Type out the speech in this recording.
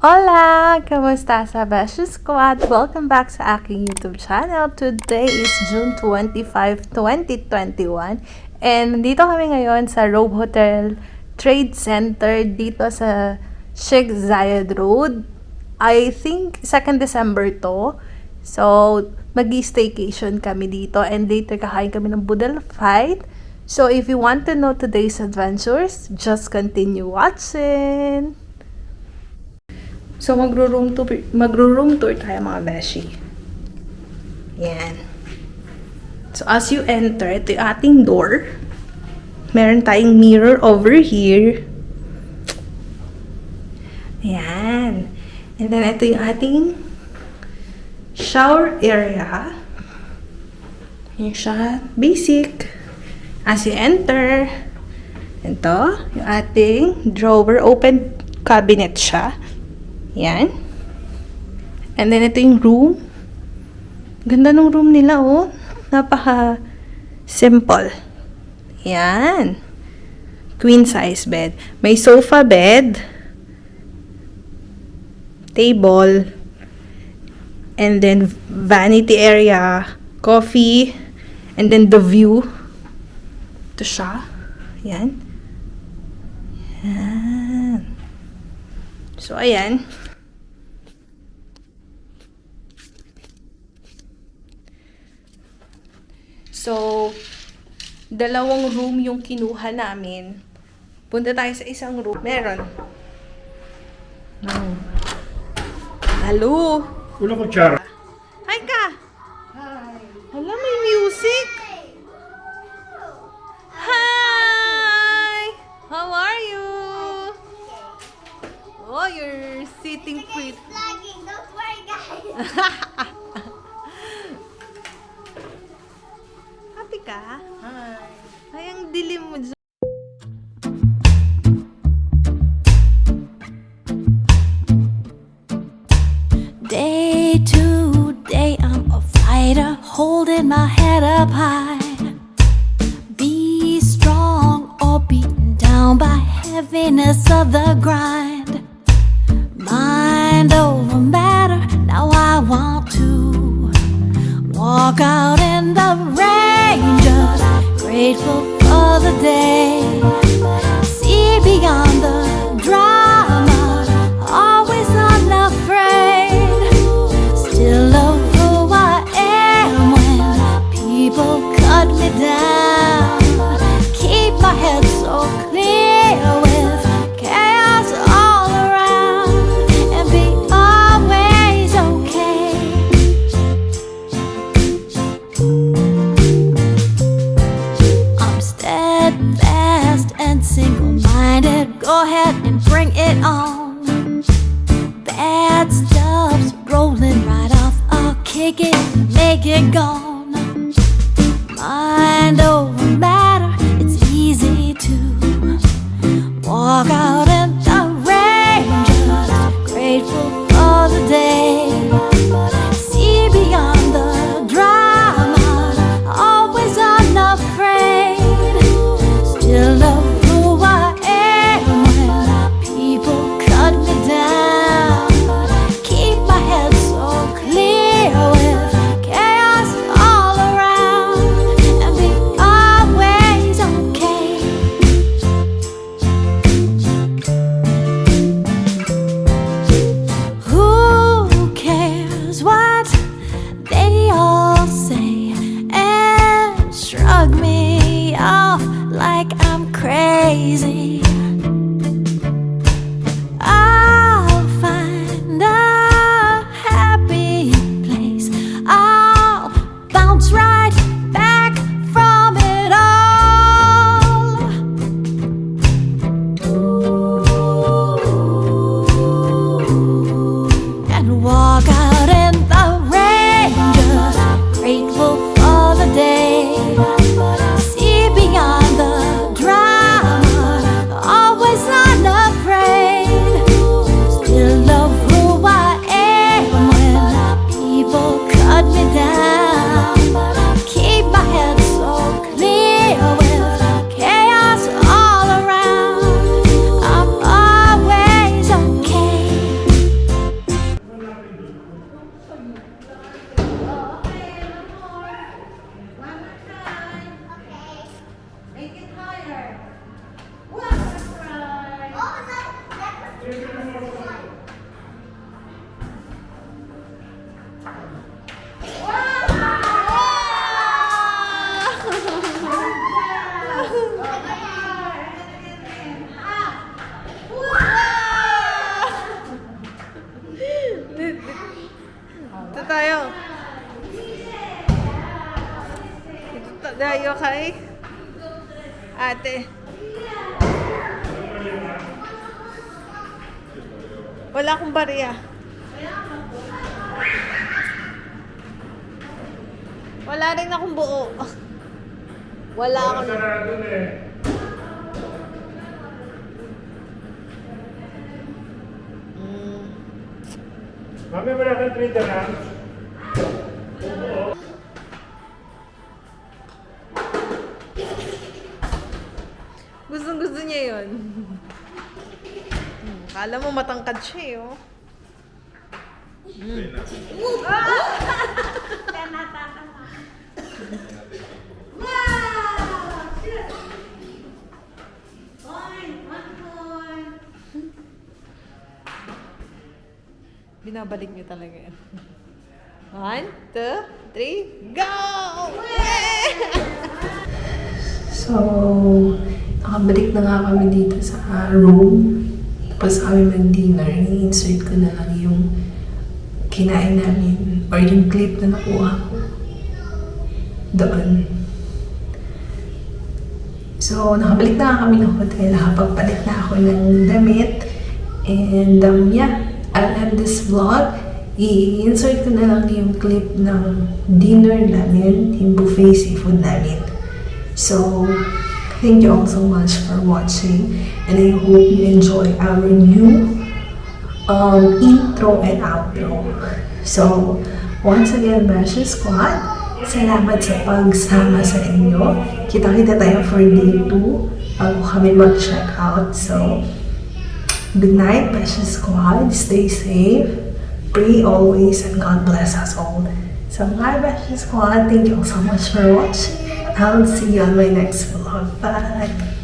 Hola! Kamusta sa Beshie Squad? Welcome back sa aking YouTube channel. Today is June 25, 2021. And dito kami ngayon sa Rove Hotel Trade Center dito sa Sheikh Zayed Road. I think 2nd December to. So, mag-staycation kami dito and later kakain kami ng budal fight. So, if you want to know today's adventures, just continue watching! So, magro-room tour tayo mga Beshie. Yan. So, as you enter, ito yung ating door. Meron tayong mirror over here. Ayan. And then, ito yung ating shower area. Yan siya. Basic. As you enter, ito, yung ating drawer. Open cabinet siya. Yan. And then, ito yung room. Ganda ng room nila, oh. Napaka-simple. Yan. Queen size bed. May sofa bed. Table. And then, vanity area. Coffee. And then, the view. Ito siya. Yan. Yan. So, ayan. So, dalawang room yung kinuha namin. Punta tayo sa isang room. Meron. Hello. Una kutsara. Hi ka. Hi. Hala, may music. Hi. How are you? Oh, you're sitting pretty. Vlogging, don't worry guys. Happy ka? Hi. Ay, ang dilim mo dyan. Day to day, I'm a fighter, holding my head up high. Be strong or beaten down by heaviness of the grind. Mind over matter, now I want to walk out in the rain, just grateful for the day. See beyond the drama, always unafraid. Still love who I am when people cut me down. Keep my head so clear with chaos all around and be always okay. I'm steadfast and single-minded. Go ahead and bring it on. Bad stuff's rolling right off. I'll kick it, make it gone. Mind over matter, it's easy to walk out in the rain, just grateful for the day. See beyond the drama, always unafraid. Still love who I am when people cut me down. Keep my head so clear with chaos all around and be always okay. Who cares what they all say and shrug me off like I'm crazy? I'll find a happy place. I'll bounce right back from it all. And walk out in the rain, just grateful for the day. See beyond the drama, kay ate. Wala akong bariya. Wala rin akong buo. Wala akong... Mami, wala kang 3 dirhams? Gustong-gusto niya yun. Kala mo matangkad siya eh, oh. Binabalik niyo talaga yan. 1, 2, 3, go! So, nakabalik na nga kami dito sa room. Tapos kami mag-dinner, i-insert ko na lang yung kinain namin or yung clip na nakuha ko doon. So, nakabalik na nga kami ng hotel. Nakapagpalit na ako ng damit. And yeah, I'll end this vlog. I-insert ko na lang yung clip ng dinner namin, yung buffet seafood namin. So, thank you all so much for watching, and I hope you enjoy our new intro and outro. So, once again, Beshie Squad, salamat sa pagsama sa inyo. Kita-kita tayo for day 2 bago kami mag-check out. So, good night, Beshie Squad. Stay safe. Pray always, and God bless us all. So, my Beshie Squad, thank you all so much for watching. I'll see you on my next vlog. Bye!